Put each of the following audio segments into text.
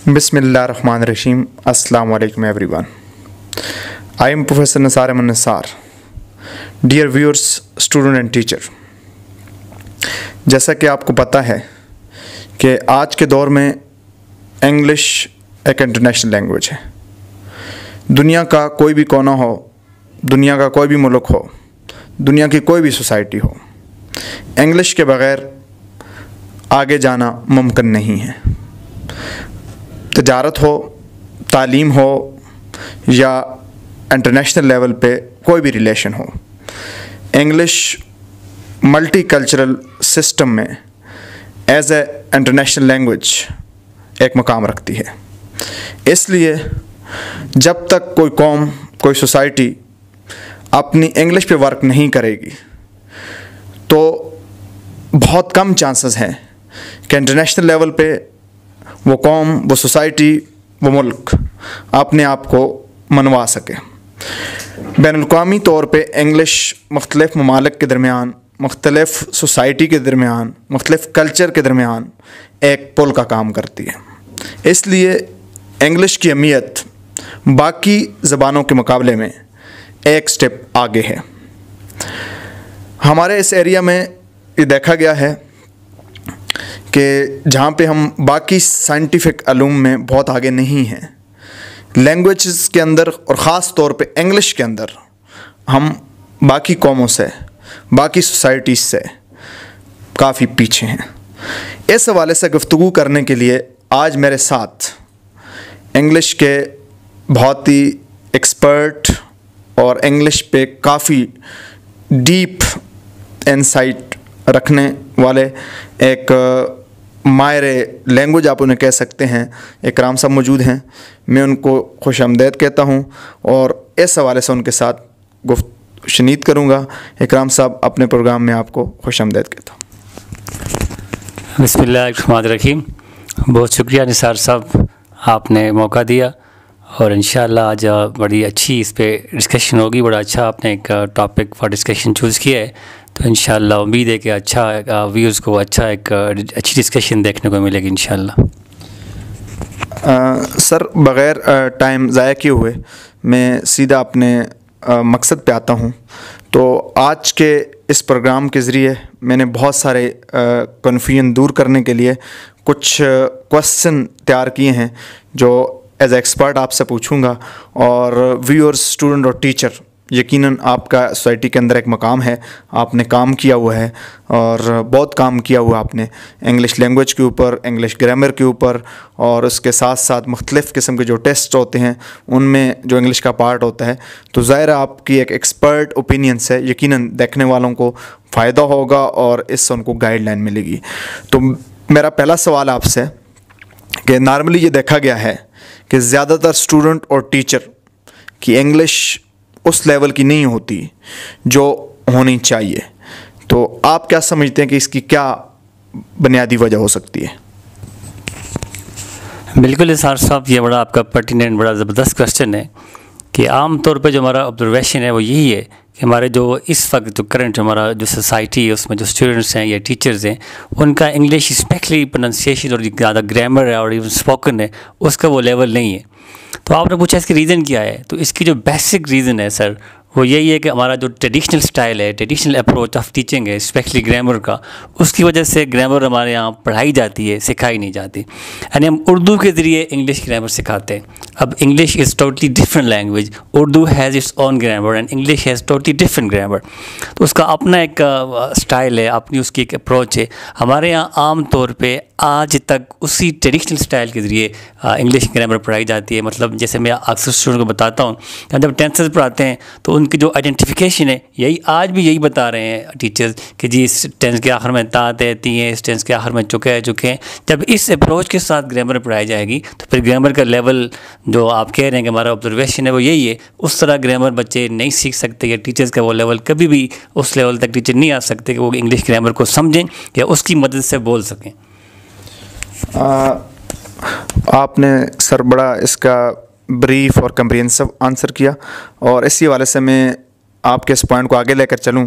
Bismillahirrahmanirrahim. Assalamu alaikum everyone. I am Professor Nisar Ahmed Nisar. Dear viewers, student and teacher. जैसा कि आपको पता है कि आज के दौर में इंग्लिश एक इंटरनेशनल लैंग्वेज है। दुनिया का कोई भी कोना हो, दुनिया का कोई भी मुल्क हो, दुनिया की कोई भी सोसाइटी हो, इंग्लिश के बग़ैर आगे जाना मुमकिन नहीं है। तजारत हो, तालीम हो या इंटरनेशनल लेवल पे कोई भी रिलेशन हो, इंग्लिश मल्टी कल्चरल सिस्टम में एज ए इंटरनेशनल लैंग्वेज एक मकाम रखती है। इसलिए जब तक कोई कौम, कोई सोसाइटी अपनी इंग्लिश पे वर्क नहीं करेगी तो बहुत कम चांसेस हैं कि इंटरनेशनल लेवल पे वो कौम, वो सोसाइटी, वो मुल्क अपने आप को मनवा सके। बैनुल-अक़वामी तौर पे इंग्लिश मुख्तलिफ़ ममालिक के दरमियान, मुख्तलिफ़ सोसाइटी के दरमियान, मुख्तलिफ़ कल्चर के दरमियान एक पुल का काम करती है। इसलिए इंग्लिश की अहमियत बाकी ज़बानों के मुकाबले में एक स्टेप आगे है। हमारे इस एरिया में ये देखा गया है कि जहाँ पे हम बाकी साइंटिफिक अलूम में बहुत आगे नहीं हैं, लैंग्वेजेस के अंदर और ख़ास तौर पे इंग्लिश के अंदर हम बाकी कौमों से, बाकी सोसाइटीज़ से काफ़ी पीछे हैं। इस हवाले से गुफ्तगू करने के लिए आज मेरे साथ इंग्लिश के बहुत ही एक्सपर्ट और इंग्लिश पे काफ़ी डीप इंसाइट रखने वाले एक माहिर लैंग्वेज आप उन्हें कह सकते हैं, इकराम साहब मौजूद हैं। मैं उनको खुशामदीद कहता हूं और इस हवाले से उनके साथ गुफ्तगू करूंगा। इकराम साहब, अपने प्रोग्राम में आपको खुशामदीद कहता हूं। बिस्मिल्लाहिर्रहमानिर्रहीम। बहुत शुक्रिया निसार साहब, आपने मौका दिया और इंशाअल्लाह आज बड़ी अच्छी इस पर डिस्कशन होगी। बड़ा अच्छा आपने एक टॉपिक फॉर डिस्कशन चूज़ किया है, तो इंशाअल्लाह उम्मीद है कि अच्छा व्यूज़ को एक अच्छी डिस्कशन देखने को मिलेगी इंशाअल्लाह। सर, बग़ैर टाइम ज़ाया किए हुए मैं सीधा अपने मकसद पे आता हूँ। तो आज के इस प्रोग्राम के ज़रिए मैंने बहुत सारे कन्फ्यूजन दूर करने के लिए कुछ क्वेश्चन तैयार किए हैं जो एज ए एक्सपर्ट आपसे पूछूंगा। और व्यूअर्स, स्टूडेंट और टीचर, यकीनन आपका सोसाइटी के अंदर एक मकाम है, आपने काम किया हुआ है और बहुत काम किया हुआ आपने इंग्लिश लैंग्वेज के ऊपर, इंग्लिश ग्रामर के ऊपर, और उसके साथ साथ मुख्तलिफ़ किस्म के जो टेस्ट होते हैं उनमें जो इंग्लिश का पार्ट होता है। तो ज़ाहिर है आपकी एक एक्सपर्ट ओपिनियन से यकीनन देखने वालों को फ़ायदा होगा और इससे उनको गाइडलाइन मिलेगी। तो मेरा पहला सवाल आपसे कि नॉर्मली ये देखा गया है कि ज़्यादातर स्टूडेंट और टीचर की इंग्लिश उस लेवल की नहीं होती जो होनी चाहिए, तो आप क्या समझते हैं कि इसकी क्या बुनियादी वजह हो सकती है? बिल्कुल निसार साहब, ये बड़ा आपका पर्टिनेंट, बड़ा ज़बरदस्त क्वेश्चन है कि आम तौर पे जो हमारा ऑब्जर्वेशन है वो यही है कि हमारे जो इस वक्त जो करंट हमारा जो सोसाइटी है उसमें जो स्टूडेंट्स हैं या टीचर्स हैं, उनका इंग्लिश स्पेशली प्रोनाउंसिएशन और ज़्यादा ग्रामर है और इवन स्पोकन है, उसका वो लेवल नहीं है। तो आपने पूछा इसकी रीज़न क्या है, तो इसकी जो बेसिक रीज़न है सर वो यही है कि हमारा जो ट्रेडिशनल स्टाइल है, ट्रेडिशनल अप्रोच ऑफ टीचिंग है, स्पेशली ग्रामर का, उसकी वजह से ग्रामर हमारे यहाँ पढ़ाई जाती है, सिखाई नहीं जाती। यानी हम उर्दू के ज़रिए इंग्लिश ग्रामर सिखाते हैं। अब English is totally different language, Urdu has its own grammar and English has totally different grammar. तो उसका अपना एक स्टाइल है, अपनी उसकी एक अप्रोच है। हमारे यहाँ आम तौर पर आज तक उसी ट्रेडिशनल स्टाइल के ज़रिए इंग्लिश ग्रामर पढ़ाई जाती है। मतलब जैसे मैं अक्सर स्टूडेंट को बताता हूँ, जब टेंसेस पढ़ाते हैं तो उनकी जो आइडेंटिफिकेशन है, यही आज भी यही बता रहे हैं टीचर्स कि जी इस टेंस के आखिर में ता तहती हैं, इस टेंस के आखिर में चुके हैं। जब इस अप्रोच के साथ ग्रामर पढ़ाई जाएगी तो फिर ग्रामर का लेवल जो आप कह रहे हैं कि हमारा ऑब्जर्वेशन है वो यही है, उस तरह ग्रामर बच्चे नहीं सीख सकते, या टीचर्स का वो लेवल कभी भी उस लेवल तक टीचर नहीं आ सकते कि वो इंग्लिश ग्रामर को समझें या उसकी मदद से बोल सकें। आपने सर बड़ा इसका ब्रीफ और कम्प्रिहेंसिव आंसर किया, और इसी हवाले से मैं आपके इस पॉइंट को आगे लेकर चलूं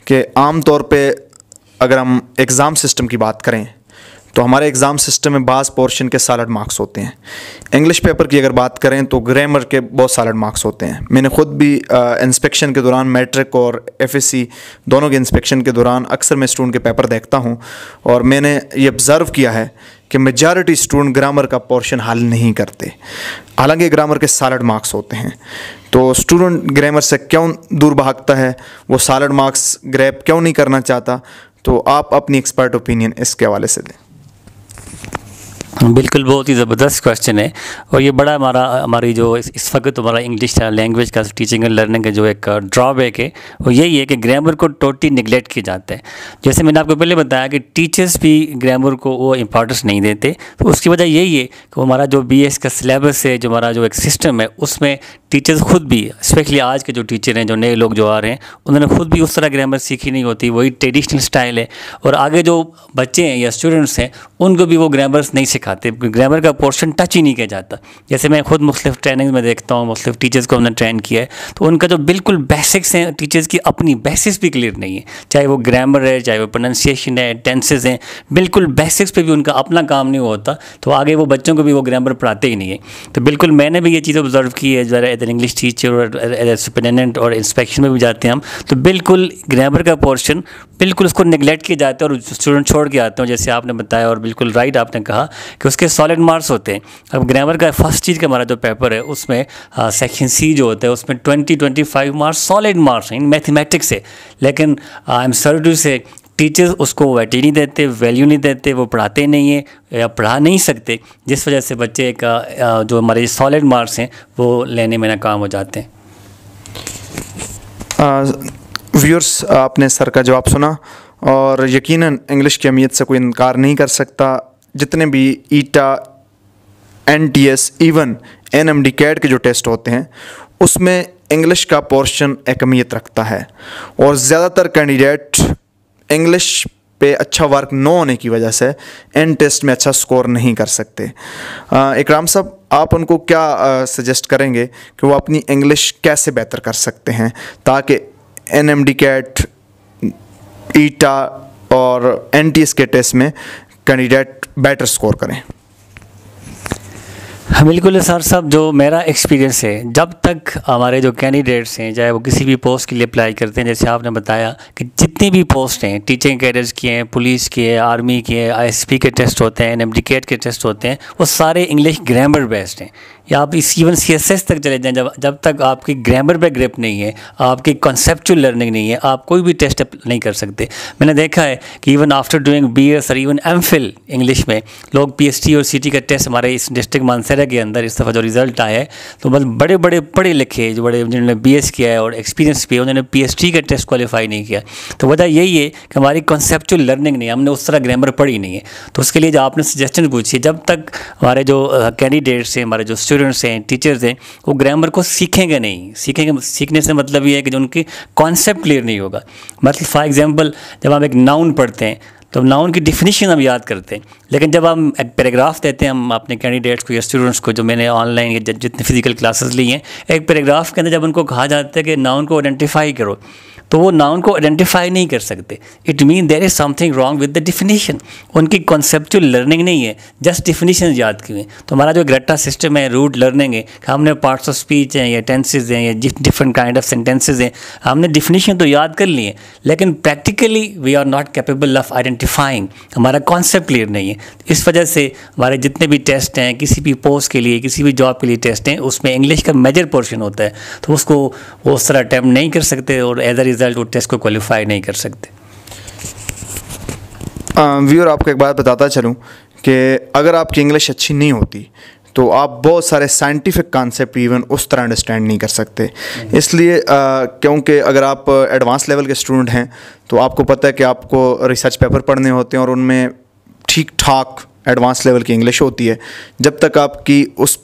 कि आम तौर पे अगर हम एग्ज़ाम सिस्टम की बात करें तो हमारे एग्ज़ाम सिस्टम में बाज़ पोर्शन के सॉलिड मार्क्स होते हैं। इंग्लिश पेपर की अगर बात करें तो ग्रामर के बहुत सॉलिड मार्क्स होते हैं। मैंने ख़ुद भी इंस्पेक्शन के दौरान, मैट्रिक और एफएससी दोनों के इंस्पेक्शन के दौरान अक्सर मैं स्टूडेंट के पेपर देखता हूँ और मैंने ये ऑब्ज़र्व किया है कि मेजॉरिटी स्टूडेंट ग्रामर का पोर्शन हल नहीं करते, हालांकि ग्रामर के सॉलिड मार्क्स होते हैं। तो स्टूडेंट ग्रामर से क्यों दूर भागता है, वो सॉलिड मार्क्स ग्रैब क्यों नहीं करना चाहता, तो आप अपनी एक्सपर्ट ओपिनियन इसके हवाले से दें। बिल्कुल, बहुत ही ज़बरदस्त क्वेश्चन है और ये बड़ा हमारी जो इस वक्त हमारा इंग्लिश लैंग्वेज का टीचिंग एंड लर्निंग का जो एक ड्रॉबैक है वो यही है कि ग्रामर को टोटली निगलेक्ट किया जाता है। जैसे मैंने आपको पहले बताया कि टीचर्स भी ग्रामर को वो इंपॉर्टेंस नहीं देते, तो उसकी वजह यही है कि हमारा जो BS का सिलेबस है, जो हमारा जो एक सिस्टम है, उसमें टीचर्स खुद भी, स्पेशली आज के जो टीचर हैं, जो नए लोग जो आ रहे हैं, उन्होंने खुद भी उस तरह ग्रामर सीखी नहीं होती, वही ट्रेडिशनल स्टाइल है। और आगे जो बच्चे हैं या स्टूडेंट्स हैं उनको भी वो ग्रामर्स नहीं सिखाते, ग्रामर का पोर्शन टच ही नहीं किया जाता। जैसे मैं खुद मुख्तलिफ ट्रेनिंग में देखता हूँ, मुख्तलिफ टीचर्स को हमने ट्रेन किया है, तो उनका जो बिल्कुल बेसिक्स हैं, टीचर्स की अपनी बेसिक्स भी क्लियर नहीं है, चाहे वो ग्रामर है, चाहे वो प्रोनाउंसिएशन है, टेंसेस हैं, बिल्कुल बेसिक्स पे भी उनका अपना काम नहीं होता, तो आगे वो बच्चों को भी वो ग्रामर पढ़ाते ही नहीं है। तो बिल्कुल मैंने भी ये चीज़ ऑब्जर्व की है, ज़रा एज एन इंग्लिश टीचर और एज ए सुपरिटेंडेंट और इंस्पेक्शन में भी जाते हैं हम, तो बिल्कुल ग्रामर का पोर्शन बिल्कुल उसको नेगलेक्ट किया जाता है और स्टूडेंट छोड़ के आते हैं। जैसे आपने बताया और बिल्कुल राइट आपने कहा कि उसके सॉलिड मार्क्स होते हैं। अब ग्रामर का फर्स्ट चीज़ का हमारा जो पेपर है उसमें सेक्शन C जो होता है उसमें 20-25 मार्क्स सॉलिड मार्क्स हैं इन मैथमेटिक्स से, लेकिन आई एम सॉरी टू से टीचर्स उसको वेट नहीं देते, वैल्यू नहीं देते, वो पढ़ाते नहीं हैं या पढ़ा नहीं सकते, जिस वजह से बच्चे का जो हमारे सॉलिड मार्क्स हैं वो लेने में नाकाम हो जाते हैं। व्यूअर्स, आपने सर का जवाब सुना और यकीनन इंग्लिश की अहमियत से कोई इनकार नहीं कर सकता। जितने भी ईटा, NTS, इवन NMD कैट के जो टेस्ट होते हैं उसमें इंग्लिश का पोर्शन एक अहमियत रखता है और ज़्यादातर कैंडिडेट इंग्लिश पे अच्छा वर्क न होने की वजह से इन टेस्ट में अच्छा स्कोर नहीं कर सकते। इकराम साहब, आप उनको क्या सजेस्ट करेंगे कि वो अपनी इंग्लिश कैसे बेहतर कर सकते हैं ताकि NMD कैट, ईटा और NTS के टेस्ट में कैंडिडेट बेटर स्कोर करें? हाँ बिल्कुल सर साहब, जो मेरा एक्सपीरियंस है, जब तक हमारे जो कैंडिडेट्स हैं चाहे वो किसी भी पोस्ट के लिए अप्लाई करते हैं, जैसे आपने बताया कि जितनी भी पोस्ट हैं, टीचिंग कैडर्स की हैं, पुलिस की है, आर्मी की है, ISP के टेस्ट होते हैं, NMD कैट के टेस्ट होते हैं, वो सारे इंग्लिश ग्रामर बेस्ड हैं। या आप इस इवन CSS तक चले जाएं, जब तक आपकी ग्रामर पे ग्रिप नहीं है, आपकी कॉन्सेप्चुअल लर्निंग नहीं है, आप कोई भी टेस्ट नहीं कर सकते। मैंने देखा है कि इवन आफ्टर डूइंग BS और इवन MPhil इंग्लिश में लोग PhD और CT का टेस्ट हमारे इस डिस्ट्रिक्ट मानसरा के अंदर इस दफ़ा जो रिज़ल्ट आया है, तो बस बड़े बड़े पढ़े लिखे जो बड़े जिन्होंने BS किया है और एक्सपीरियंस भी है, उन्होंने PhD का टेस्ट क्वालिफाई नहीं किया। तो वजह यही है कि हमारी कॉन्सेप्चुअल लर्निंग नहीं है, हमने उस तरह ग्रामर पढ़ी नहीं है। तो उसके लिए जो आपने सजेशन पूछी, जब तक हमारे जो कैंडिडेट्स हैं, हमारे जो स्टूडेंट्स हैं, टीचर्स हैं, वो ग्रामर को सीखेंगे नहीं। सीखने से मतलब ये है कि जो उनकी कॉन्सेप्ट क्लियर नहीं होगा। मतलब फॉर एग्जांपल, जब हम एक नाउन पढ़ते हैं तो नाउन की डिफिनीशन हम याद करते हैं, लेकिन जब हम एक पैराग्राफ देते हैं हम अपने कैंडिडेट्स को या स्टूडेंट्स को, जो मैंने ऑनलाइन या जितने फिजिकल क्लासेस ली हैं, एक पैराग्राफ के अंदर जब उनको कहा जाता है कि नाउन को आइडेंटिफाई करो, तो वो नाउन को आइडेंटिफाई नहीं कर सकते। It mean there is something wrong with the definition. उनकी कॉन्सेप्चुअल लर्निंग नहीं है, जस्ट डिफिनीशन याद की हुई। तो हमारा जो ग्रेटा सिस्टम है, रूट लर्निंग है, हमने पार्ट्स ऑफ स्पीच हैं या टेंसेज हैं या डिफरेंट काइंड ऑफ सेंटेंसेज हैं, हमने डिफिनीशन तो याद कर ली है, लेकिन practically we are not capable of identifying. हमारा कॉन्सेप्ट क्लियर नहीं है। इस वजह से हमारे जितने भी टेस्ट हैं, किसी भी पोस्ट के लिए, किसी भी जॉब के लिए टेस्ट हैं, उसमें इंग्लिश का मेजर पोर्शन होता है, तो उसको वो उस तरह अटैम्प्ट नहीं कर सकते और एज अ रिज़ल्ट वो टेस्ट को क्वालिफाई नहीं कर सकते। व्यूअर, आपको एक बात बताता चलूँ कि अगर आपकी इंग्लिश अच्छी नहीं होती तो आप बहुत सारे साइंटिफिक कॉन्सेप्ट इवन उस तरह अंडरस्टैंड नहीं कर सकते। इसलिए क्योंकि अगर आप एडवांस लेवल के स्टूडेंट हैं तो आपको पता है कि आपको रिसर्च पेपर पढ़ने होते हैं और उनमें ठीक ठाक एडवांस लेवल की इंग्लिश होती है। जब तक आपकी उस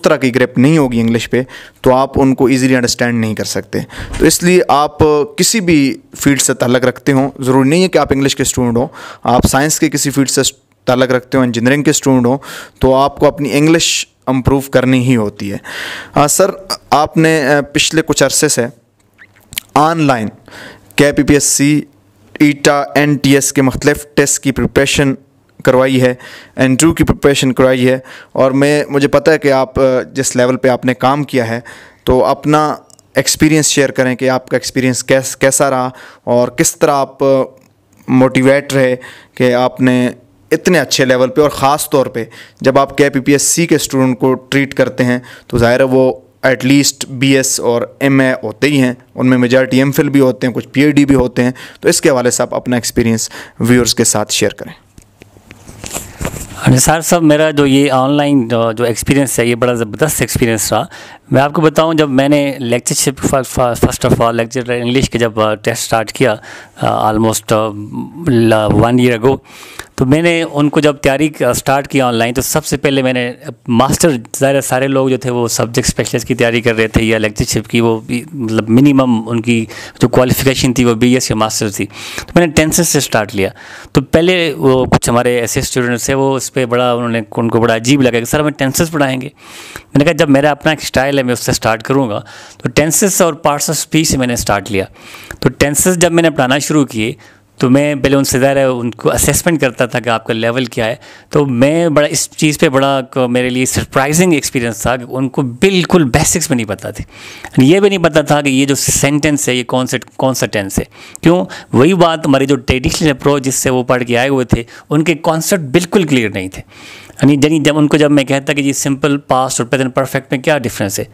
तरह की ग्रिप नहीं होगी इंग्लिश पे, तो आप उनको इजीली अंडरस्टैंड नहीं कर सकते। तो इसलिए आप किसी भी फील्ड से ताल्लुक़ रखते हो, ज़रूरी नहीं है कि आप इंग्लिश के स्टूडेंट हो, आप साइंस के किसी फील्ड से ताल्लुक़ रखते हो, इंजीनियरिंग के स्टूडेंट हो, तो आपको अपनी इंग्लिश इम्प्रूव करनी ही होती है। सर, आपने पिछले कुछ अरसे से ऑनलाइन KPPSC, ईटा, NTS के मुख्तलिफ टेस्ट की प्रिपरेशन करवाई है, इंटरव्यू की प्रिपरेशन करवाई है, और मुझे पता है कि आप जिस लेवल पे आपने काम किया है, तो अपना एक्सपीरियंस शेयर करें कि आपका एक्सपीरियंस कैसा रहा और किस तरह आप मोटिवेट रहे कि आपने इतने अच्छे लेवल पे, और ख़ास तौर पे जब आप KPPSC के स्टूडेंट को ट्रीट करते हैं तो ज़ाहिर है वो एटलीस्ट BS और MA होते ही हैं, उनमें मेजॉरिटी MPhil भी होते हैं, कुछ PhD भी होते हैं। तो इसके हवाले से आप अपना एक्सपीरियंस व्यूअर्स के साथ शेयर करें। निसार साहब, मेरा जो ये ऑनलाइन जो एक्सपीरियंस है ये बड़ा ज़बरदस्त एक्सपीरियंस रहा। मैं आपको बताऊं, जब मैंने lectureship first of all lecture English के जब टेस्ट स्टार्ट किया ऑलमोस्ट 1 ईयर अगो, तो मैंने उनको जब तैयारी स्टार्ट किया ऑनलाइन, तो सबसे पहले मैंने मास्टर, ज़ाहिर सारे लोग जो थे वो सब्जेक्ट स्पेशलिस्ट की तैयारी कर रहे थे या लेक्चरशिप की, वो मतलब मिनिमम उनकी जो क्वालिफ़िकेशन थी वो BS या मास्टर थी। तो मैंने टेंसेस से स्टार्ट लिया। तो पहले वो कुछ हमारे ऐसे स्टूडेंट्स थे, वो उस पर बड़ा उनको बड़ा अजीब लगा कि सर हमें टेंसेस पढ़ाएंगे। मैंने कहा जब मेरा अपना एक स्टाइल है मैं उससे स्टार्ट करूँगा। तो टेंसेस और पार्ट्स ऑफ स्पीच से मैंने स्टार्ट लिया। तो टेंसेस जब मैंने पढ़ाना शुरू किए तो मैं पहले उनसे ज़्यादा उनको असेसमेंट करता था कि आपका लेवल क्या है। तो मैं बड़ा इस चीज़ पे बड़ा मेरे लिए सरप्राइजिंग एक्सपीरियंस था कि उनको बिल्कुल बेसिक्स में नहीं पता थे। ये भी नहीं पता था कि ये जो सेंटेंस है ये कौन सा टेंस है। क्यों? वही बात, हमारी जो ट्रेडिशनल अप्रोच जिससे वो पढ़ के आए हुए थे, उनके कॉन्सेप्ट बिल्कुल क्लियर नहीं थे। यानी जब मैं कहता कि जी सिंपल पास्ट और प्रेजेंट परफेक्ट में क्या डिफरेंस है,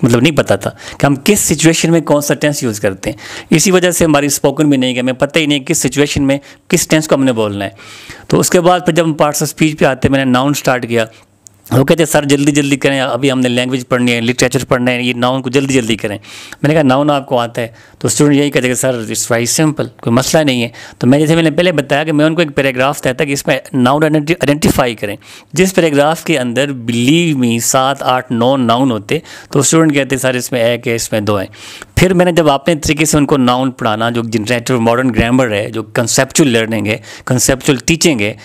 मतलब नहीं पता था कि हम किस सिचुएशन में कौन सा टेंस यूज़ करते हैं। इसी वजह से हमारी स्पोकन भी नहीं गया, हमें पता ही नहीं किस सिचुएशन में किस टेंस को हमने बोलना है। तो उसके बाद फिर जब हम पार्ट्स ऑफ स्पीच पे आते, मैंने नाउन स्टार्ट किया। वो कहते सर जल्दी जल्दी करें, अभी हमने लैंग्वेज पढ़नी है, लिटरेचर पढ़ना है, ये नाउन को जल्दी जल्दी करें। मैंने कहा नाउन आपको आता है? तो स्टूडेंट यही कहते कि सर इट्स वेरी सिंपल, कोई मसला नहीं है। तो मैंने पहले बताया कि मैं उनको एक पैराग्राफ देता कि इसमें नाउन आइडेंटिफाई करें। जिस पैराग्राफ के अंदर बिलीव मी 7, 8, 9 नाउन होते, तो स्टूडेंट कहते सर इसमें एक है, इसमें 2 है। फिर मैंने जब अपने तरीके से उनको नाउन पढ़ाना, जो जनरेटिव मॉडर्न ग्रामर है, जो कंसेप्चुअल लर्निंग है, कंसेप्चुअल टीचिंग है,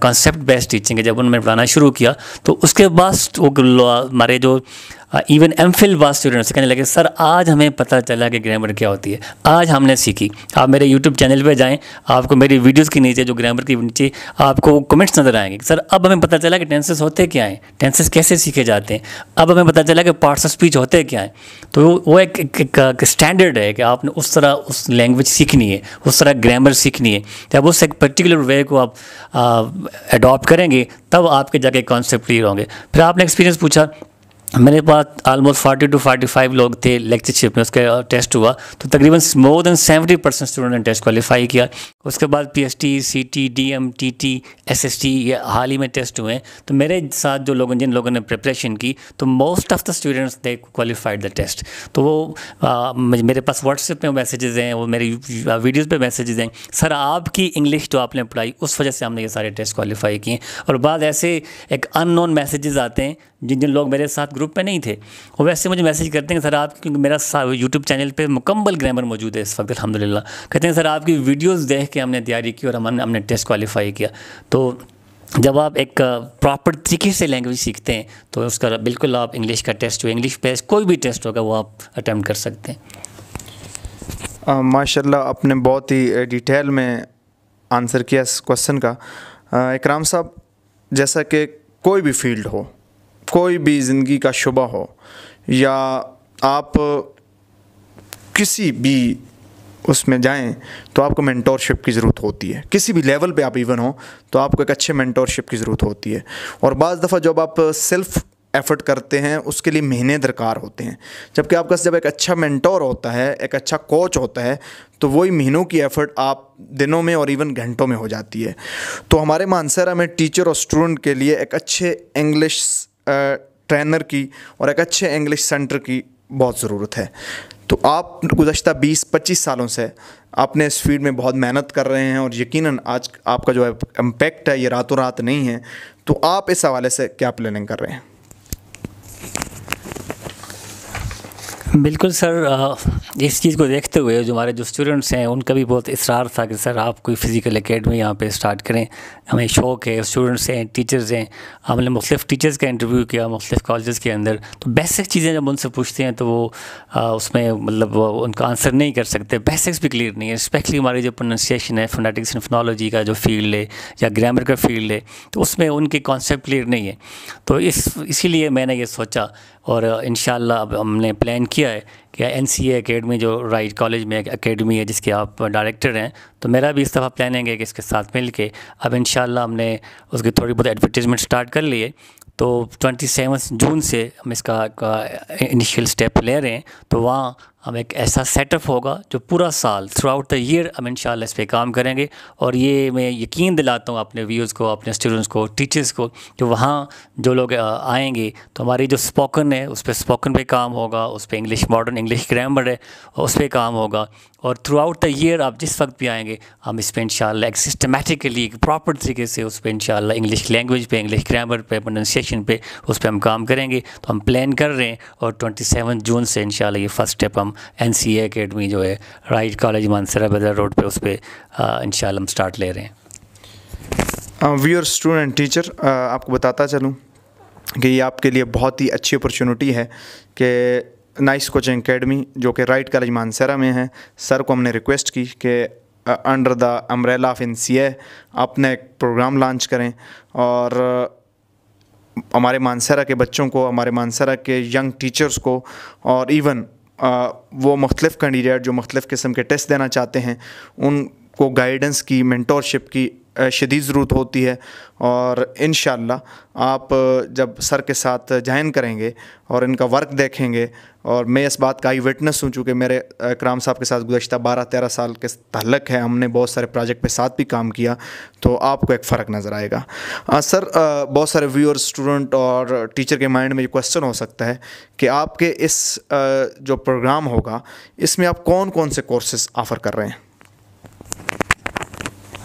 कंसेप्ट बेस्ड टीचिंग है, जब उन्होंने पढ़ाना शुरू किया तो उसके बाद हमारे जो इवन MPhil बाद स्टूडेंट्स कहने लगे सर आज हमें पता चला कि ग्रामर क्या होती है, आज हमने सीखी। आप मेरे YouTube चैनल पे जाएं, आपको मेरी वीडियोस के नीचे जो ग्रामर के नीचे आपको कमेंट्स नज़र आएंगे सर अब हमें पता चला कि टेंसेस होते क्या हैं, टेंसेस कैसे सीखे जाते हैं, अब हमें पता चला कि पार्ट्स ऑफ स्पीच होते क्या हैं। तो वो एक स्टैंडर्ड है कि आपने उस तरह उस लैंग्वेज सीखनी है, उस तरह ग्रामर सीखनी है। जब उस एक पर्टिकुलर वे को आप अडॉप्ट करेंगे तब आपके जाके कॉन्सेप्ट क्लियर होंगे। फिर आपने एक्सपीरियंस पूछा, मेरे पास ऑलमोस्ट 40 to 45 लोग थे लेक्चरशिप में, उसका टेस्ट हुआ तो तकरीबन मोर देन 70% स्टूडेंट ने टेस्ट क्वालिफाई किया। उसके बाद PST, CT, DM, TT, SST ये हाल ही में टेस्ट हुए हैं। तो मेरे साथ जो लोगों जिन लोगों ने प्रिपरेशन की तो most of the students they qualified the test. तो वो मेरे पास व्हाट्सएप पे मैसेजेस हैं, वो मेरी वीडियोज़ पे मैसेजेस हैं, सर आपकी इंग्लिश जो आपने पढ़ाई उस वजह से हमने ये सारे टेस्ट क्वालिफाई किए। और बाद ऐसे एक अननोन मैसेजेस आते हैं जिन लोग मेरे साथ ग्रुप में नहीं थे, वो वैसे मुझे मैसेज करते हैं सर आप, क्योंकि मेरा YouTube चैनल पे मुकम्मल ग्रामर मौजूद है इस वक्त अल्हम्दुलिल्लाह, कहते हैं सर आपकी वीडियोस देख के हमने तैयारी की और हमने टेस्ट क्वालिफाई किया। तो जब आप एक प्रॉपर तरीके से लैंग्वेज सीखते हैं तो उसका बिल्कुल आप इंग्लिश का टेस्ट हो, इंग्लिश पे कोई भी टेस्ट होगा वो आप अटैम्प्ट कर सकते हैं। माशाल्लाह आपने बहुत ही डिटेल में आंसर किया इस क्वेश्चन का। इकराम साहब, जैसा कि कोई भी फील्ड हो, कोई भी ज़िंदगी का शुबा हो, या आप किसी भी उसमें जाएं तो आपको मेंटोरशिप की ज़रूरत होती है। किसी भी लेवल पे आप इवन हो तो आपको एक अच्छे मेंटोरशिप की ज़रूरत होती है। और बाज़ दफ़ा जब आप सेल्फ़ एफ़र्ट करते हैं उसके लिए महीने दरकार होते हैं, जबकि आपका जब एक अच्छा मेंटोर होता है, एक अच्छा कोच होता है, तो वही महीनों की एफ़र्ट आप दिनों में और इवन घंटों में हो जाती है। तो हमारे मानसरा में टीचर और स्टूडेंट के लिए एक अच्छे इंग्लिश ट्रेनर की और एक अच्छे इंग्लिश सेंटर की बहुत ज़रूरत है। तो आप गुज़श्ता 20-25 सालों से आपने इस फील्ड में बहुत मेहनत कर रहे हैं और यकीनन आज आपका जो इम्पैक्ट है ये रातों रात नहीं है। तो आप इस हवाले से क्या प्लानिंग कर रहे हैं? बिल्कुल सर, इस चीज़ को देखते हुए जो हमारे जो स्टूडेंट्स हैं उनका भी बहुत इसरार था कि सर आप कोई फ़िज़िकल एकेडमी यहाँ पे स्टार्ट करें, हमें शौक़ है। स्टूडेंट्स हैं, टीचर्स हैं, हमने मुख्तलिफ़ टीचर्स का इंटरव्यू किया मुख्तलिफ़ कॉलेजेस के अंदर। तो बेसिक चीज़ें जब उनसे पूछते हैं तो वो उसमें मतलब उनका आंसर नहीं कर सकते, बेसिक्स भी क्लियर नहीं है। स्पेशली हमारी जो प्रोनाउंसिएशन है, फोनेटिक्स एंड फोनोलॉजी का जो फील्ड है या ग्रामर का फील्ड है, तो उसमें उनके कॉन्सेप्ट क्लियर नहीं है। तो इसीलिए मैंने ये सोचा और इंशाल्लाह अब हमने प्लान किया है कि NCA एकेडमी जो राइट कॉलेज में एक एकेडमी है जिसके आप डायरेक्टर हैं, तो मेरा भी इस दफ़ा प्लानिंग है कि इसके साथ मिल के अब इंशाल्लाह हमने उसकी थोड़ी बहुत एडवर्टीज़मेंट स्टार्ट कर ली है। तो 27 जून से हम इसका इनिशियल स्टेप ले रहे हैं। तो वहाँ हम एक ऐसा सेटअप होगा जो पूरा साल थ्रू आउट द ईयर हम इंशाल्लाह इस पे काम करेंगे। और ये मैं यकीन दिलाता हूँ अपने व्यूअर्स को, अपने स्टूडेंट्स को, टीचर्स को, कि वहाँ जो लोग आएंगे तो हमारी जो स्पोकन है उस पर स्पोकन पे काम होगा, उस पर इंग्लिश मॉडर्न इंग्लिश ग्रामर है उस पर काम होगा। और थ्रू आउट द ईयर आप जिस वक्त भी आएंगे हम इस पर इंशाल्लाह एक सिस्टमेटिकली एक प्रॉपर तरीके से उस पर इंशाल्लाह इंग्लिश लैंग्वेज पे, इंग्लिश ग्रामर पे, प्रोनाउंसिएशन पे उस पर हम काम करेंगे। तो हम प्लान कर रहे हैं और 27 जून से इंशाल्लाह ये फर्स्ट स्टेप हम NCA एकेडमी जो है राइट कॉलेज मानसरा बदर रोड पे उस पर इंशाल्लाह हम स्टार्ट ले रहे हैं। व्यूअर स्टूडेंट टीचर, आपको बताता चलूँ कि ये आपके लिए बहुत ही अच्छी अपॉर्चुनिटी है कि नाइस कोचिंग एकेडमी जो कि राइट कॉलेज मानसरा में है, सर को हमने रिक्वेस्ट की कि under the umbrella of NCA अपना एक प्रोग्राम लॉन्च करें और हमारे मानसरा के बच्चों को, हमारे मानसरा के यंग टीचर्स को और इवन वो मुख्तलिफ़ कैंडिडेट जो मुख्तलिफ़ किस्म के टेस्ट देना चाहते हैं उनको गाइडेंस की, मेंटोरशिप की शदीद ज़रूरत होती है। और इंशाअल्लाह आप जब सर के साथ ज्वाइन करेंगे और इनका वर्क देखेंगे, और मैं इस बात का आई विटनेस हूँ चूँकि मेरे इकराम साहब के साथ गुज़श्ता 12-13 साल के ताल्लुक़ है, हमने बहुत सारे प्रोजेक्ट पे साथ भी काम किया, तो आपको एक फ़र्क नज़र आएगा। सर, बहुत सारे व्यूअर्स, स्टूडेंट और टीचर के माइंड में ये क्वेश्चन हो सकता है कि आपके इस जो प्रोग्राम होगा इसमें आप कौन कौन से कोर्सेज़ ऑफ़र कर रहे हैं?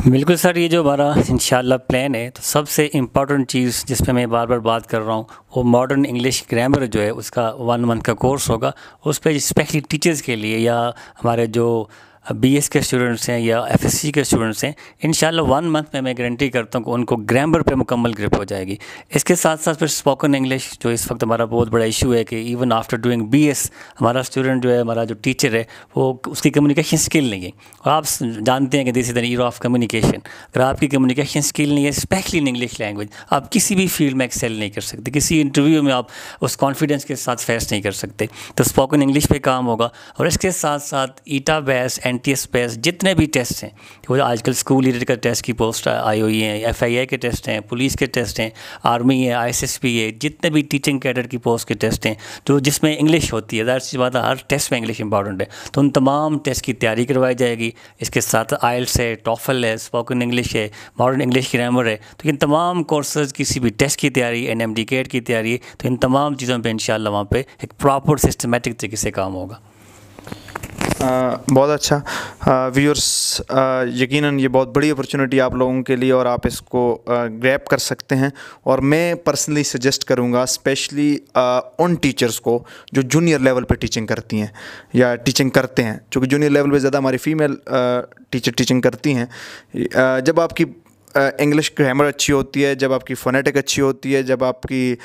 बिल्कुल सर, ये जो हमारा इंशाल्लाह प्लान है, तो सबसे इम्पॉर्टेंट चीज़ जिस पे मैं बार बार बात कर रहा हूँ वो मॉडर्न इंग्लिश ग्रामर जो है उसका 1 मंथ का कोर्स होगा। उस पर स्पेशली टीचर्स के लिए या हमारे जो BS के स्टूडेंट्स हैं या FSC के स्टूडेंट्स हैं, इंशाल्लाह 1 मंथ में मैं गारंटी करता हूँ कि उनको ग्रामर पे मुकम्मल ग्रिप हो जाएगी। इसके साथ साथ फिर स्पोकन इंग्लिश जो इस वक्त हमारा बहुत बड़ा इशू है कि इवन आफ्टर डूइंग BS हमारा स्टूडेंट जो है, हमारा जो टीचर है, वो उसकी कम्युनिकेशन स्किल नहीं है। और आप जानते हैं कि this is the year of communication. अगर आपकी कम्युनिकेशन स्किल नहीं है, स्पेशली इन इंग्लिश लैंग्वेज, आप किसी भी फील्ड में एक्सेल नहीं कर सकते, किसी इंटरव्यू में आप उस कॉन्फिडेंस के साथ फेस नहीं कर सकते। तो स्पोकन इंग्लिश पे काम होगा। और इसके साथ साथ ईटा बेस, NTS बेस, जितने भी टेस्ट हैं, वो आजकल स्कूल लीडर का टेस्ट की पोस्ट आई हुई हैं, FIA के टेस्ट हैं, पुलिस के टेस्ट हैं, आर्मी है, ISSB है, जितने भी टीचिंग कैडर की पोस्ट के टेस्ट हैं तो जिसमें इंग्लिश होती है, ज़ाहिर सी बात है हर टेस्ट में इंग्लिश इंपॉर्टेंट है, तो उन तमाम टेस्ट की तैयारी करवाई जाएगी। इसके साथ IELTS है, TOEFL है, स्पोकन इंग्लिश है, मॉडर्न इंग्लिश ग्रामर है। तो इन तमाम कोर्सेज, किसी भी टेस्ट की तैयारी, NMD CAT की तैयारी, तो इन तमाम चीज़ों पर इंशाल्लाह वहाँ पर एक प्रॉपर सिस्टमेटिक तरीके से काम होगा। बहुत अच्छा व्यूअर्स, यकीनन ये बहुत बड़ी अपॉर्चुनिटी आप लोगों के लिए और आप इसको ग्रैब कर सकते हैं। और मैं पर्सनली सजेस्ट करूँगा स्पेशली उन टीचर्स को जो जूनियर लेवल पे टीचिंग करती हैं या टीचिंग करते हैं, क्योंकि जूनियर लेवल पे ज़्यादा हमारी फ़ीमेल टीचर टीचिंग करती हैं। जब आपकी इंग्लिश ग्रामर अच्छी होती है, जब आपकी फ़ोनेटिक अच्छी होती है, जब आपकी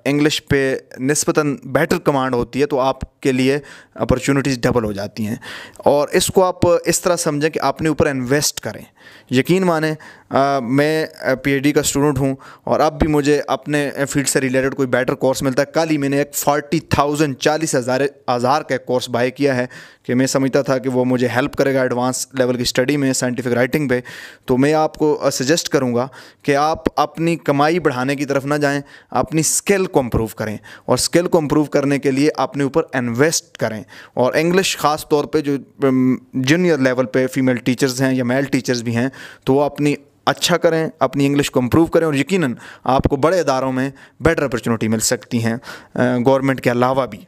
इंग्लिश पे निस्बतन बेटर कमांड होती है, तो आपके लिए अपॉर्चुनिटीज़ डबल हो जाती हैं। और इसको आप इस तरह समझें कि अपने ऊपर इन्वेस्ट करें। यकीन माने मैं PhD का स्टूडेंट हूँ और अब भी मुझे अपने फील्ड से रिलेटेड कोई बेटर कोर्स मिलता है। कल ही मैंने एक 40,000 का कोर्स बाय किया है कि मैं समझता था कि वो मुझे हेल्प करेगा एडवांस लेवल की स्टडी में, साइंटिफिक राइटिंग पे। तो मैं आपको सजेस्ट करूँगा कि आप अपनी कमाई बढ़ाने की तरफ ना जाएं, अपनी स्किल को इम्प्रूव करें और स्किल को इम्प्रूव करने के लिए अपने ऊपर इन्वेस्ट करें। और इंग्लिश ख़ास तौर पे जो जूनियर लेवल पे फीमेल टीचर्स हैं या मेल टीचर्स भी हैं, तो वो अपनी अच्छा करें, अपनी इंग्लिश को इम्प्रूव करें और यकीनन आपको बड़े इदारों में बेटर अपॉर्चुनिटी मिल सकती हैं गवर्नमेंट के अलावा भी।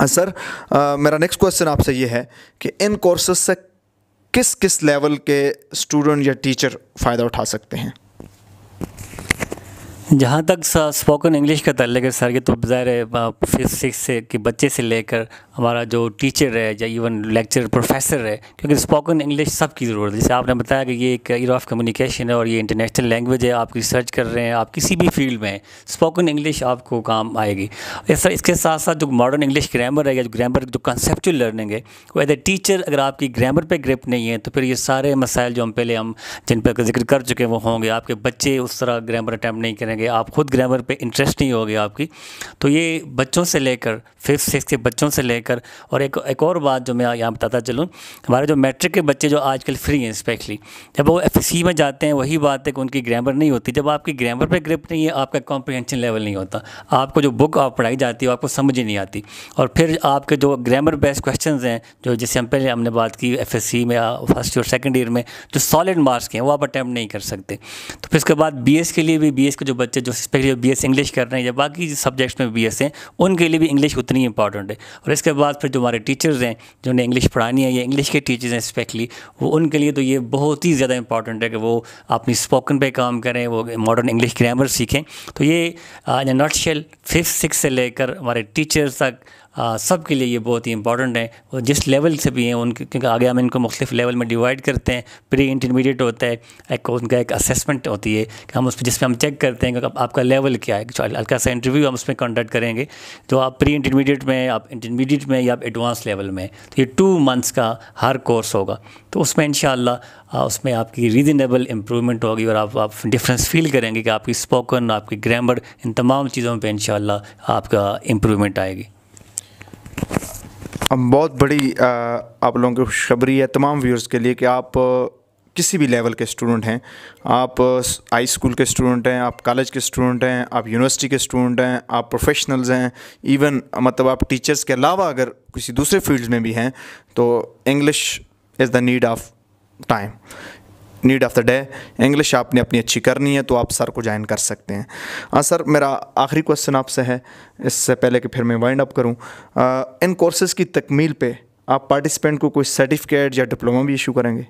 सर, मेरा नेक्स्ट क्वेश्चन आपसे ये है कि इन कोर्सेज से किस किस लेवल के स्टूडेंट या टीचर फ़ायदा उठा सकते हैं? जहाँ तक स्पोकन इंग्लिश का ताल्लुक है सर, ये तो ज़ाहिर है फिफ्थ सिक्स से के बच्चे से लेकर हमारा जो टीचर है या इवन लेक्चर प्रोफेसर है, क्योंकि स्पोकन इंग्लिश सबकी ज़रूरत है। जैसे आपने बताया कि ये एक एरिया ऑफ कम्युनिकेशन है और ये इंटरनेशनल लैंग्वेज है, आप रिसर्च कर रहे हैं, आप किसी भी फील्ड में स्पोकन इंग्लिश आपको काम आएगी। इसके साथ साथ जो मॉडर्न इंग्लिश ग्रामर है या जो ग्रामर जो कंसेप्चुअल लर्निंग है, वो एज ए टीचर अगर आपकी ग्रामर पे ग्रिप नहीं है तो फिर ये सारे मसाइल जो हम जिन पर जिक्र कर चुके हैं वो होंगे। आपके बच्चे उस तरह ग्रामर अटैम्प्ट नहीं करेंगे, आप खुद ग्रामर पे इंटरेस्ट नहीं होगी आपकी। तो ये बच्चों से लेकर फिफ्थ सिक्स के बच्चों से लेकर, और एक और बात जो मैं यहाँ बताता चलूँ, हमारे जो मैट्रिक के बच्चे जो आजकल फ्री हैं, स्पेशली जब वो एफएससी में जाते हैं, वही बात है कि उनकी ग्रामर नहीं होती। जब आपकी ग्रामर पे ग्रिप नहीं है, आपका कॉम्प्रिहेंशन लेवल नहीं होता, आपको जो बुक आप पढ़ाई जाती है आपको समझ ही नहीं आती। और फिर आपके जो ग्रामर बेस्ड क्वेश्चंस हैं, जो जैसे हमने बात की एफएससी में फर्स्ट और सेकंड ईयर में जो सॉलिड मार्क्स के हैं, वो आप अटैम्प्ट नहीं कर सकते। तो फिर उसके बाद बीएस के लिए भी, बीएस के जो बच्चे जो स्पेशली बीएस इंग्लिश कर रहे हैं या बाकी सब्जेक्ट्स में बीएस हैं, उनके लिए भी इंग्लिश उतनी इंपॉर्टेंट है। और इसके बाद फिर जो हमारे टीचर्स हैं जिन्होंने इंग्लिश पढ़ानी है, या इंग्लिश के टीचर्स हैं स्पेशली, वो उनके लिए तो ये बहुत ही ज़्यादा इंपॉर्टेंट है कि वो अपनी स्पोकन पे काम करें, वो मॉडर्न इंग्लिश ग्रामर सीखें। तो ये इन नॉटशेल फिफ्थ सिक्स से लेकर हमारे टीचर्स तक सब के लिए ये बहुत ही इंपॉर्टेंट है। और जिस लेवल से भी हैं उनके, क्योंकि आगे हम इनको मुख्तलिफ लेवल में डिवाइड करते हैं। प्री इंटरमीडिएट होता है, उनका एक असेसमेंट होती है कि हम जिसमें हम चेक करते हैं कि आपका लेवल क्या है। हल्का सा इंटरव्यू हम उसमें कंडक्ट करेंगे। तो आप प्री इंटरमीडिएट में, आप इंटरमीडिएट में या आप एडवांस लेवल में, तो ये 2 मंथ्स का हर कोर्स होगा। तो उसमें इंशाअल्लाह उसमें आपकी रीजनेबल इम्प्रूवमेंट होगी और आप डिफरेंस फील करेंगे कि आपकी स्पोकन, आपकी ग्रामर, इन तमाम चीज़ों पर इंशाअल्लाह आपका इम्प्रूवमेंट आएगी। बहुत बड़ी आप लोगों की खुशखबरी है तमाम व्यूअर्स के लिए कि आप किसी भी लेवल के स्टूडेंट हैं, आप हाई स्कूल के स्टूडेंट हैं, आप कॉलेज के स्टूडेंट हैं, आप यूनिवर्सिटी के स्टूडेंट हैं, आप प्रोफेशनल्स हैं, इवन मतलब आप टीचर्स के अलावा अगर किसी दूसरे फील्ड्स में भी हैं, तो English is the need of time, need of the day. English आपने अपनी अच्छी करनी है तो आप सर को ज्वाइन कर सकते हैं। हाँ सर, मेरा आखिरी क्वेश्चन आपसे है, इससे पहले कि फिर मैं वाइंड अप करूँ, इन कोर्सेज़ की तकमील पे आप पार्टिसिपेंट को कोई सर्टिफिकेट या डिप्लोमा भी इशू करेंगे?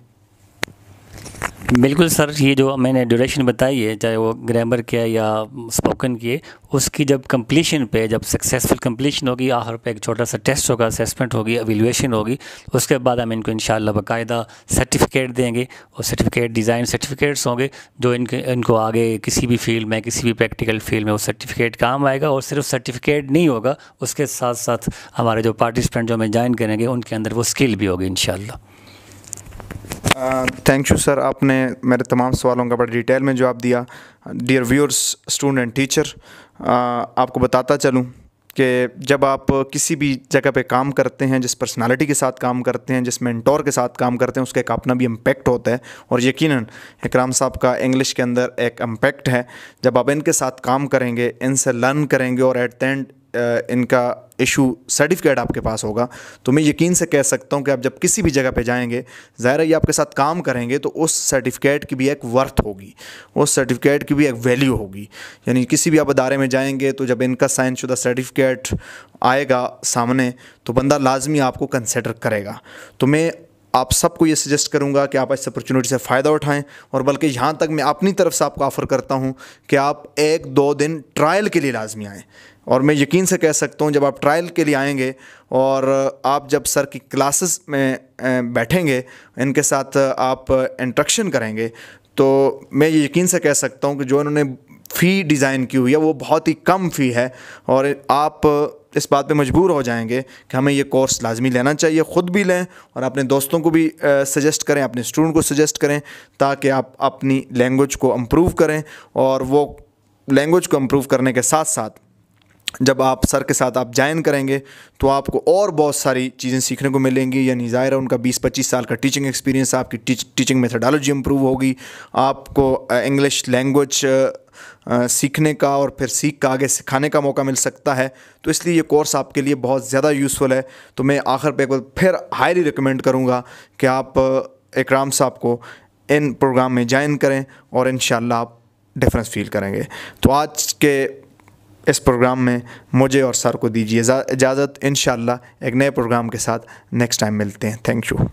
बिल्कुल सर, ये जो मैंने ड्यूरेशन बताई है, चाहे वो ग्रामर की है या स्पोकन की है, उसकी जब कंप्लीशन पे, जब सक्सेसफुल कंप्लीशन होगी, आखिर पे एक छोटा सा टेस्ट होगा, असेसमेंट होगी, एवेल्युएशन होगी, उसके बाद हम इनको इंशाल्लाह बाकायदा सर्टिफिकेट देंगे। और सर्टिफिकेट डिज़ाइन सर्टिफिकेट्स होंगे जो इनको आगे किसी भी फील्ड में, किसी भी प्रैक्टिकल फील्ड में वो सर्टिफिकेट काम आएगा। और सिर्फ सर्टिफिकेट नहीं होगा, उसके साथ साथ हमारे जो पार्टिसिपेंट जो हमें ज्वाइन करेंगे उनके अंदर वो स्किल भी होगी इंशाल्लाह। थैंक यू सर, आपने मेरे तमाम सवालों का बड़ा डिटेल में जवाब दिया। Dear viewers, student and teacher, आपको बताता चलूँ कि जब आप किसी भी जगह पे काम करते हैं, जिस पर्सनालिटी के साथ काम करते हैं, जिस मेंटोर के साथ काम करते हैं, उसका एक अपना भी इम्पैक्ट होता है। और यकीनन इकराम साहब का इंग्लिश के अंदर एक इम्पैक्ट है। जब आप इनके साथ काम करेंगे, इनसे लर्न करेंगे और एट द एंड इनका इशू सर्टिफिकेट आपके पास होगा, तो मैं यकीन से कह सकता हूं कि आप जब किसी भी जगह पे जाएंगे, ज़ाहिर है ये आपके साथ काम करेंगे तो उस सर्टिफिकेट की भी एक वर्थ होगी, उस सर्टिफिकेट की भी एक वैल्यू होगी। यानी किसी भी आप अदारे में जाएंगे तो जब इनका साइन शुदा सर्टिफिकेट आएगा सामने तो बंदा लाजमी आपको कंसिडर करेगा। तो मैं आप सबको ये सजेस्ट करूंगा कि आप इस अपॉर्चुनिटी से फ़ायदा उठाएं। और बल्कि यहाँ तक मैं अपनी तरफ से आपको ऑफ़र करता हूँ कि आप 1-2 दिन ट्रायल के लिए लाजमी आएँ। और मैं यकीन से कह सकता हूँ जब आप ट्रायल के लिए आएंगे और आप जब सर की क्लासेस में बैठेंगे, इनके साथ आप इंटरेक्शन करेंगे, तो मैं ये यकीन से कह सकता हूँ कि जो इन्होंने फ़ी डिज़ाइन की हुई है वो बहुत ही कम फ़ी है। और आप इस बात पे मजबूर हो जाएंगे कि हमें ये कोर्स लाजमी लेना चाहिए। ख़ुद भी लें और अपने दोस्तों को भी सजेस्ट करें, अपने स्टूडेंट को सजेस्ट करें, ताकि आप अपनी लैंग्वेज को इम्प्रूव करें। और वो लैंग्वेज को इम्प्रूव करने के साथ साथ जब आप सर के साथ आप ज्वाइन करेंगे तो आपको और बहुत सारी चीज़ें सीखने को मिलेंगी। यानी ज़ाहिर है उनका 20-25 साल का टीचिंग एक्सपीरियंस, आपकी टीचिंग मेथडोलॉजी इम्प्रूव होगी, आपको इंग्लिश लैंग्वेज सीखने का और फिर सीख का आगे सिखाने का मौका मिल सकता है। तो इसलिए ये कोर्स आपके लिए बहुत ज़्यादा यूज़फुल है। तो मैं आखिर पे एक बार फिर हाईली रिकमेंड करूँगा कि आप इकराम साहब को इन प्रोग्राम में ज्वाइन करें और इंशाअल्लाह आप डिफरेंस फील करेंगे। तो आज के इस प्रोग्राम में मुझे और सर को दीजिए इजाज़त। इंशाअल्लाह एक नए प्रोग्राम के साथ नेक्स्ट टाइम मिलते हैं। Thank you.